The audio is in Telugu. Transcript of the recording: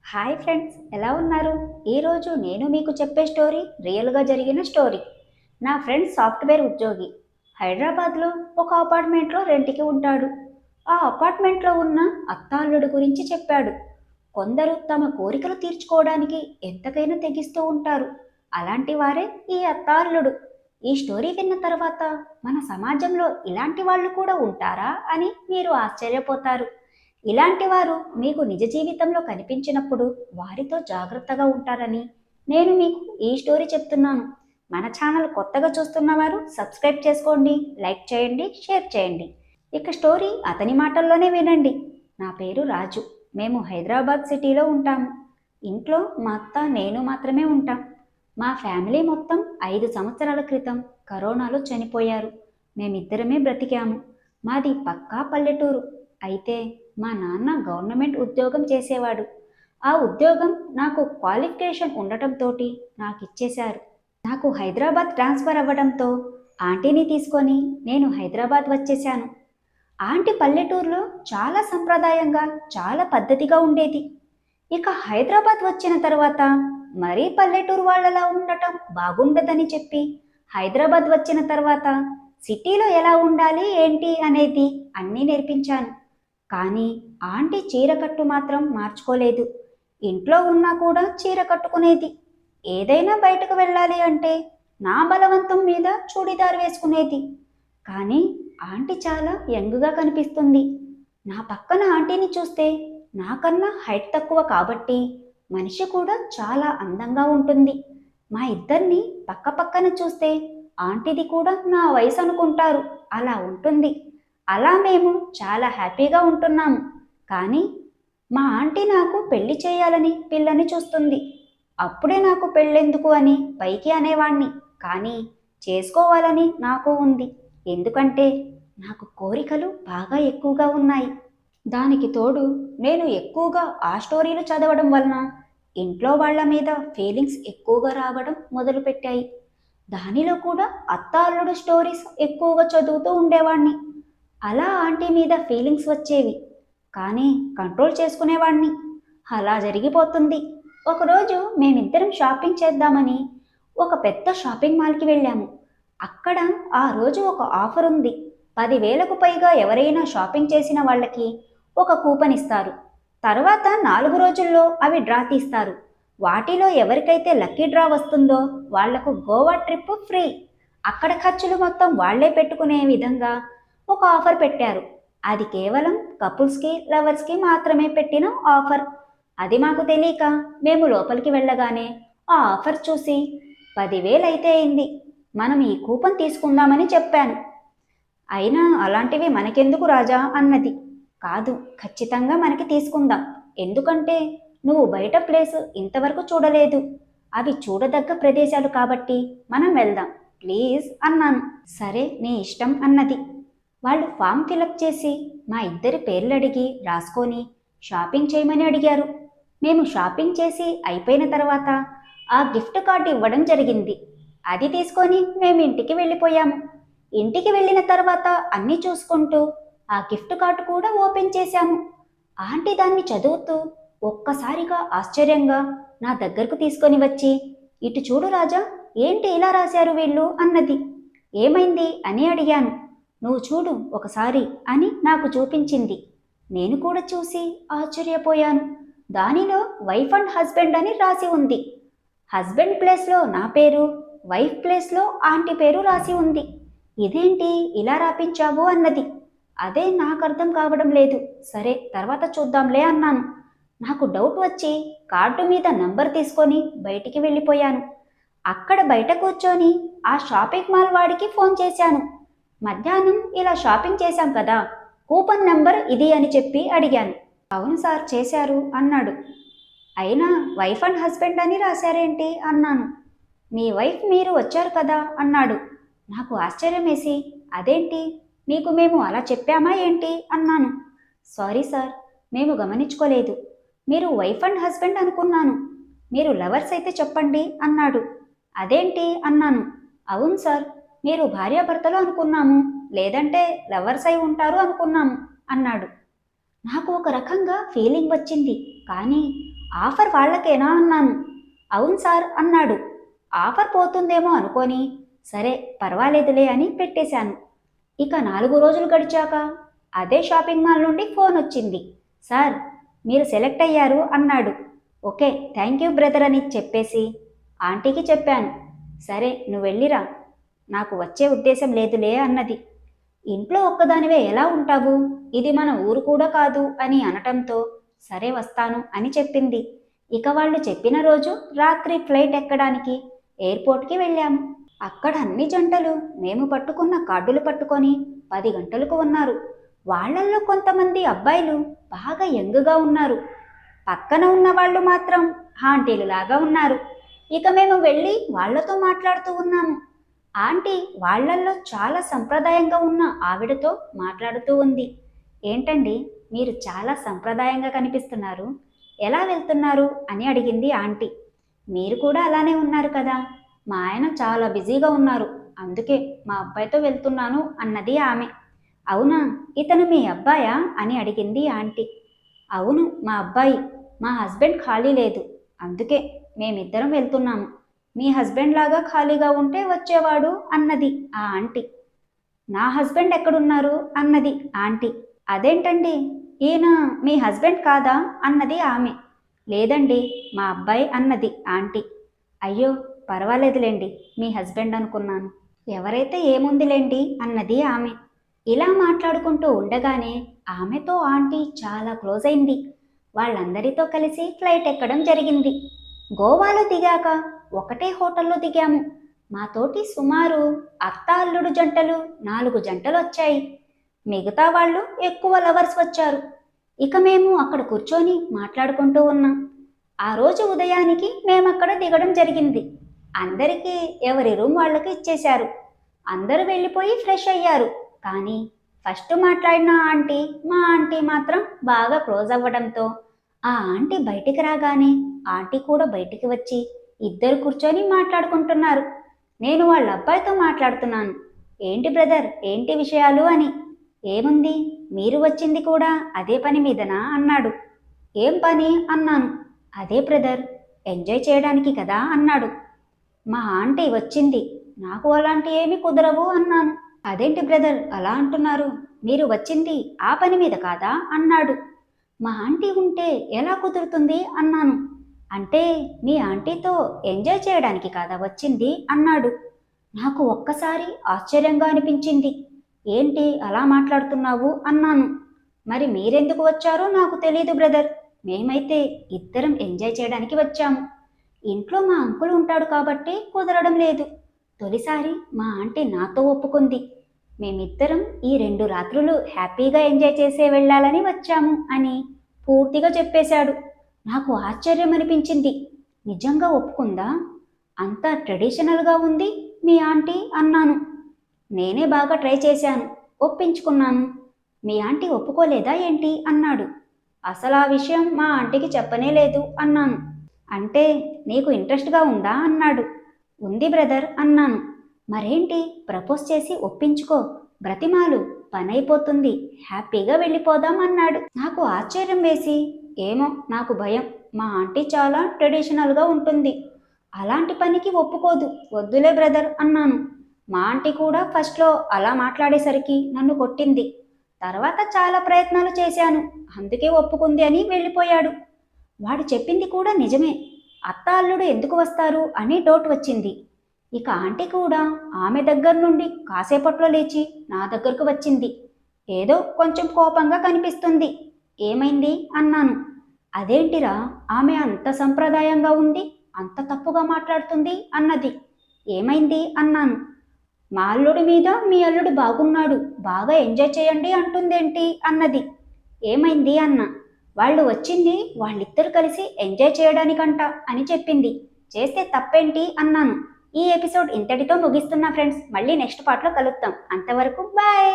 హాయ్ ఫ్రెండ్స్, ఎలా ఉన్నారు? ఈరోజు నేను మీకు చెప్పే స్టోరీ రియల్గా జరిగిన స్టోరీ. నా ఫ్రెండ్ సాఫ్ట్వేర్ ఉద్యోగి. హైదరాబాద్లో ఒక అపార్ట్మెంట్లో రెంట్కి ఉంటాడు. ఆ అపార్ట్మెంట్లో ఉన్న అత్తాల్లుడు గురించి చెప్పాడు. కొందరు తమ కోరికలు తీర్చుకోవడానికి ఎంతకైనా తెగిస్తూ ఉంటారు. అలాంటి వారే ఈ అత్తాల్లుడు. ఈ స్టోరీ విన్న తర్వాత మన సమాజంలో ఇలాంటి వాళ్ళు కూడా ఉంటారా అని మీరు ఆశ్చర్యపోతారు. ఇలాంటి వారు మీకు నిజ జీవితంలో కనిపించినప్పుడు వారితో జాగ్రత్తగా ఉంటారని నేను మీకు ఈ స్టోరీ చెప్తున్నాను. మన ఛానల్ కొత్తగా చూస్తున్నవారు సబ్స్క్రైబ్ చేసుకోండి, లైక్ చేయండి, షేర్ చేయండి. ఇక స్టోరీ అతని మాటల్లోనే వినండి. నా పేరు రాజు. మేము హైదరాబాద్ సిటీలో ఉంటాము. ఇంట్లో మా అత్త నేను మాత్రమే ఉంటాం. మా ఫ్యామిలీ మొత్తం 5 సంవత్సరాల క్రితం కరోనాలో చనిపోయారు. మేమిద్దరమే బ్రతికాము. మాది పక్కా పల్లెటూరు. అయితే మా నాన్న గవర్నమెంట్ ఉద్యోగం చేసేవాడు. ఆ ఉద్యోగం నాకు క్వాలిఫికేషన్ ఉండటంతో నాకు ఇచ్చేశారు. నాకు హైదరాబాద్ ట్రాన్స్ఫర్ అవ్వడంతో ఆంటీని తీసుకొని నేను హైదరాబాద్ వచ్చేశాను. ఆంటీ పల్లెటూరులో చాలా సంప్రదాయంగా, చాలా పద్ధతిగా ఉండేది. ఇక హైదరాబాద్ వచ్చిన తర్వాత మరీ పల్లెటూరు వాళ్ళలా ఉండటం బాగుండదని చెప్పి హైదరాబాద్ వచ్చిన తర్వాత సిటీలో ఎలా ఉండాలి ఏంటి అనేది అన్నీ నేర్పించాను. కానీ ఆంటీ చీరకట్టు మాత్రం మార్చుకోలేదు. ఇంట్లో ఉన్నా కూడా చీర కట్టుకునేది. ఏదైనా బయటకు వెళ్ళాలి అంటే నా బలవంతం మీద చూడిదార్ వేసుకునేది. కానీ ఆంటీ చాలా యంగ్గా కనిపిస్తుంది. నా పక్కన ఆంటీని చూస్తే నాకన్నా హైట్ తక్కువ కాబట్టి మనిషి కూడా చాలా అందంగా ఉంటుంది. మా ఇద్దరిని పక్క పక్కన చూస్తే ఆంటీది కూడా నా వయసు అనుకుంటారు. అలా ఉంటుంది. అలా మేము చాలా హ్యాపీగా ఉంటున్నాము. కానీ మా ఆంటీ నాకు పెళ్లి చేయాలని పిల్లని చూస్తుంది. అప్పుడే నాకు పెళ్ళెందుకు అని పైకి అనేవాణ్ణి. కానీ చేసుకోవాలని నాకు ఉంది. ఎందుకంటే నాకు కోరికలు బాగా ఎక్కువగా ఉన్నాయి. దానికి తోడు నేను ఎక్కువగా ఆ స్టోరీలు చదవడం వలన ఇంట్లో వాళ్ళ మీద ఫీలింగ్స్ ఎక్కువగా రావడం మొదలుపెట్టాయి. దానిలో కూడా అత్త అల్లుడు స్టోరీస్ ఎక్కువగా చదువుతూ ఉండేవాణ్ణి. అలా ఆంటీ మీద ఫీలింగ్స్ వచ్చేవి. కానీ కంట్రోల్ చేసుకునేవాణ్ణి. అలా జరిగిపోతుంది. ఒకరోజు మేమిద్దరం షాపింగ్ చేద్దామని ఒక పెద్ద షాపింగ్ మాల్కి వెళ్ళాము. అక్కడ ఆ రోజు ఒక ఆఫర్ ఉంది. 10,000కు పైగా ఎవరైనా షాపింగ్ చేసిన వాళ్ళకి ఒక కూపన్ ఇస్తారు. తర్వాత 4 రోజుల్లో అవి డ్రా తీస్తారు. వాటిలో ఎవరికైతే లక్కీ డ్రా వస్తుందో వాళ్లకు గోవా ట్రిప్ ఫ్రీ. అక్కడ ఖర్చులు మొత్తం వాళ్లే పెట్టుకునే విధంగా ఒక ఆఫర్ పెట్టారు. అది కేవలం కపుల్స్కి, లవర్స్కి మాత్రమే పెట్టిన ఆఫర్. అది మాకు తెలియక మేము లోపలికి వెళ్ళగానే ఆ ఆఫర్ చూసి 10,000 అయితే అయింది, మనం ఈ కూపన్ తీసుకుందామని చెప్పాను. అయినా అలాంటివి మనకెందుకు రాజా అన్నది. కాదు, ఖచ్చితంగా మనకి తీసుకుందాం. ఎందుకంటే నువ్వు బయట ప్లేస్ ఇంతవరకు చూడలేదు. అవి చూడదగ్గ ప్రదేశాలు కాబట్టి మనం వెళ్దాం ప్లీజ్ అన్నాను. సరే నీ ఇష్టం అన్నది. వాళ్ళు ఫామ్ ఫిలప్ చేసి మా ఇద్దరి పేర్లు అడిగి రాసుకొని షాపింగ్ చేయమని అడిగారు. మేము షాపింగ్ చేసి అయిపోయిన తర్వాత ఆ గిఫ్ట్ కార్డు ఇవ్వడం జరిగింది. అది తీసుకొని మేము ఇంటికి వెళ్ళిపోయాము. ఇంటికి వెళ్ళిన తర్వాత అన్నీ చూసుకుంటూ ఆ గిఫ్ట్ కార్డు కూడా ఓపెన్ చేశాము. ఆంటీ దాన్ని చదువుతూ ఒక్కసారిగా ఆశ్చర్యంగా నా దగ్గరకు తీసుకొని వచ్చి, ఇటు చూడు రాజా, ఏంటి ఇలా రాశారు వీళ్ళు అన్నది. ఏమైంది అని అడిగాను. నువ్వు చూడు ఒకసారి అని నాకు చూపించింది. నేను కూడా చూసి ఆశ్చర్యపోయాను. దానిలో వైఫ్ అండ్ హస్బెండ్ అని రాసి ఉంది. హస్బెండ్ ప్లేస్లో నా పేరు, వైఫ్ ప్లేస్లో ఆంటీ పేరు రాసి ఉంది. ఇదేంటి ఇలా రాపించావు అన్నది. అదే నాకు అర్థం కావడం లేదు. సరే తర్వాత చూద్దాంలే అన్నాను. నాకు డౌట్ వచ్చి కార్డు మీద నంబర్ తీసుకొని బయటికి వెళ్ళిపోయాను. అక్కడ బయట కూర్చొని ఆ షాపింగ్ మాల్ వాడికి ఫోన్ చేశాను. మధ్యాహ్నం ఇలా షాపింగ్ చేశాం కదా, కూపన్ నంబర్ ఇది అని చెప్పి అడిగాను. అవును సార్ చేశారు అన్నాడు. అయినా వైఫ్ అండ్ హస్బెండ్ అని రాశారేంటి అన్నాను. మీ వైఫ్ మీరు వచ్చారు కదా అన్నాడు. నాకు ఆశ్చర్యం వేసి, అదేంటి మీకు మేము అలా చెప్పామా ఏంటి అన్నాను. సారీ సార్, మేము గమనించుకోలేదు. మీరు వైఫ్ అండ్ హస్బెండ్ అనుకున్నాను. మీరు లవర్స్ అయితే చెప్పండి అన్నాడు. అదేంటి అన్నాను. అవును సార్, మీరు భార్యాభర్తలు అనుకున్నాము, లేదంటే లవర్స్ అయి ఉంటారు అనుకున్నాము అన్నాడు. నాకు ఒక రకంగా ఫీలింగ్ వచ్చింది. కానీ ఆఫర్ వాళ్ళకేనా అన్నాను. అవును సార్ అన్నాడు. ఆఫర్ పోతుందేమో అనుకొని సరే పర్వాలేదులే అని పెట్టేశాను. ఇక 4 రోజులు గడిచాక అదే షాపింగ్ మాల్ నుండి ఫోన్ వచ్చింది. సార్ మీరు సెలెక్ట్ అయ్యారు అన్నాడు. ఓకే థ్యాంక్ యూ బ్రదర్ అని చెప్పేసి ఆంటీకి చెప్పాను. సరే నువ్వు వెళ్ళిరా, నాకు వచ్చే ఉద్దేశం లేదులే అన్నది. ఇంట్లో ఒక్కదానివే ఎలా ఉంటావు, ఇది మన ఊరు కూడా కాదు అని అనటంతో సరే వస్తాను అని చెప్పింది. ఇక వాళ్ళు చెప్పిన రోజు రాత్రి ఫ్లైట్ ఎక్కడానికి ఎయిర్పోర్ట్కి వెళ్ళాము. అక్కడ అన్ని జంటలు మేము పట్టుకున్న కార్డులు పట్టుకొని 10 గంటలకు ఉన్నారు. వాళ్ళల్లో కొంతమంది అబ్బాయిలు బాగా యంగ్గా ఉన్నారు. పక్కన ఉన్న వాళ్ళు మాత్రం ఆంటీలు లాగా ఉన్నారు. ఇక మేము వెళ్ళి వాళ్లతో మాట్లాడుతూ ఉన్నాము. ఆంటీ వాళ్ళల్లో చాలా సంప్రదాయంగా ఉన్న ఆవిడతో మాట్లాడుతూ ఉంది. ఏంటండి మీరు చాలా సంప్రదాయంగా కనిపిస్తున్నారు, ఎలా వెళ్తున్నారు అని అడిగింది ఆంటీ. మీరు కూడా అలానే ఉన్నారు కదా, మా ఆయన చాలా బిజీగా ఉన్నారు, అందుకే మా అబ్బాయితో వెళ్తున్నాను అన్నది ఆమె. అవునా, ఇతను మీ అబ్బాయా అని అడిగింది ఆంటీ. అవును మా అబ్బాయి, మా హస్బెండ్ ఖాళీ లేదు, అందుకే మేమిద్దరం వెళ్తున్నాము. మీ హస్బెండ్ లాగా ఖాళీగా ఉంటే వచ్చేవాడు అన్నది ఆ ఆంటీ. నా హస్బెండ్ ఎక్కడున్నారు అన్నది ఆంటీ. అదేంటండి ఈయన మీ హస్బెండ్ కాదా అన్నది ఆమె. లేదండి మా అబ్బాయి అన్నది ఆంటీ. అయ్యో పర్వాలేదులేండి, మీ హస్బెండ్ అనుకున్నాను. ఎవరైతే ఏముందిలేండి అన్నది ఆమె. ఇలా మాట్లాడుకుంటూ ఉండగానే ఆమెతో ఆంటీ చాలా క్లోజ్ అయింది. వాళ్ళందరితో కలిసి ఫ్లైట్ ఎక్కడం జరిగింది. గోవాలో దిగాక ఒకటే హోటల్లో దిగాము. మాతోటి సుమారు అత్త అల్లుడు జంటలు 4 జంటలు వచ్చాయి. మిగతా వాళ్ళు ఎక్కువ లవర్స్ వచ్చారు. ఇక మేము అక్కడ కూర్చొని మాట్లాడుకుంటూ ఉన్నాం. ఆ రోజు ఉదయానికి మేమక్కడ దిగడం జరిగింది. అందరికీ ఎవరి రూమ్ వాళ్ళకి ఇచ్చేశారు. అందరూ వెళ్ళిపోయి ఫ్రెష్ అయ్యారు. కానీ ఫస్ట్ మాట్లాడిన ఆంటీ మా ఆంటీ మాత్రం బాగా క్లోజ్ అవ్వడంతో ఆ ఆంటీ బయటికి రాగానే ఆంటీ కూడా బయటికి వచ్చి ఇద్దరు కూర్చొని మాట్లాడుకుంటున్నారు. నేను వాళ్ళ అబ్బాయితో మాట్లాడుతున్నాను. ఏంటి బ్రదర్ ఏంటి విషయాలు అని. ఏముంది, మీరు వచ్చింది కూడా అదే పని మీదనా అన్నాడు. ఏం పని అన్నాను. అదే బ్రదర్, ఎంజాయ్ చేయడానికి కదా అన్నాడు. మా ఆంటీ వచ్చింది, నాకు అలాంటి ఏమీ కుదరవు అన్నాను. అదేంటి బ్రదర్ అలా అంటున్నారు, మీరు వచ్చింది ఆ పని మీద కాదా అన్నాడు. మా ఆంటీ ఉంటే ఎలా కుదురుతుంది అన్నాను. అంటే మీ ఆంటీతో ఎంజాయ్ చేయడానికి కాదా వచ్చింది అన్నాడు. నాకు ఒక్కసారి ఆశ్చర్యంగా అనిపించింది. ఏంటి అలా మాట్లాడుతున్నావు అన్నాను. మరి మీరెందుకు వచ్చారో నాకు తెలీదు బ్రదర్, మేమైతే ఇద్దరం ఎంజాయ్ చేయడానికి వచ్చాము. ఇంట్లో మా అంకుల్ ఉంటాడు కాబట్టి కుదరడం లేదు. తొలిసారి మా ఆంటీ నాతో ఒప్పుకుంది. మేమిద్దరం ఈ 2 రాత్రులు హ్యాపీగా ఎంజాయ్ చేసే వెళ్ళాలని వచ్చాము అని పూర్తిగా చెప్పేశాడు. నాకు ఆశ్చర్యం అనిపించింది. నిజంగా ఒప్పుకుందా? అంత ట్రెడిషనల్గా ఉంది మీ ఆంటీ అన్నాను. నేనే బాగా ట్రై చేశాను, ఒప్పించుకున్నాను. మీ ఆంటీ ఒప్పుకోలేదా ఏంటి అన్నాడు. అసలు ఆ విషయం మా ఆంటీకి చెప్పనే లేదు అన్నాను. అంటే నీకు ఇంట్రెస్ట్గా ఉందా అన్నాడు. ఉంది బ్రదర్ అన్నాను. మరేంటి ప్రపోజ్ చేసి ఒప్పించుకో, బ్రతిమాలు, పనైపోతుంది, హ్యాపీగా వెళ్ళిపోదాం అన్నాడు. నాకు ఆశ్చర్యం వేసి ఏమో నాకు భయం, మా ఆంటీ చాలా ట్రెడిషనల్గా ఉంటుంది, అలాంటి పనికి ఒప్పుకోదు, వద్దులే బ్రదర్ అన్నాను. మా ఆంటీ కూడా ఫస్ట్లో అలా మాట్లాడేసరికి నన్ను కొట్టింది. తర్వాత చాలా ప్రయత్నాలు చేశాను, అందుకే ఒప్పుకుంది అని వెళ్ళిపోయాడు. వాడు చెప్పింది కూడా నిజమే. అత్త అల్లుడు ఎందుకు వస్తారు అని డౌట్ వచ్చింది. ఇక ఆంటీ కూడా ఆమె దగ్గర నుండి కాసేపట్లో లేచి నా దగ్గరకు వచ్చింది. ఏదో కొంచెం కోపంగా కనిపిస్తుంది. ఏమైంది అన్నాను. అదేంటిరా, ఆమె అంత సంప్రదాయంగా ఉంది, అంత తప్పుగా మాట్లాడుతుంది అన్నది. ఏమైంది అన్నాను. మా అల్లుడి మీద మీ అల్లుడు బాగున్నాడు, బాగా ఎంజాయ్ చేయండి అంటుందేంటి అన్నది. ఏమైంది అన్న. వాళ్ళు వచ్చింది వాళ్ళిద్దరు కలిసి ఎంజాయ్ చేయడానికంట అని చెప్పింది. చేస్తే తప్పేంటి అన్నాను. ఈ ఎపిసోడ్ ఇంతటితో ముగిస్తున్నా ఫ్రెండ్స్, మళ్ళీ నెక్స్ట్ పార్ట్లో కలుద్దాం. అంతవరకు బాయ్.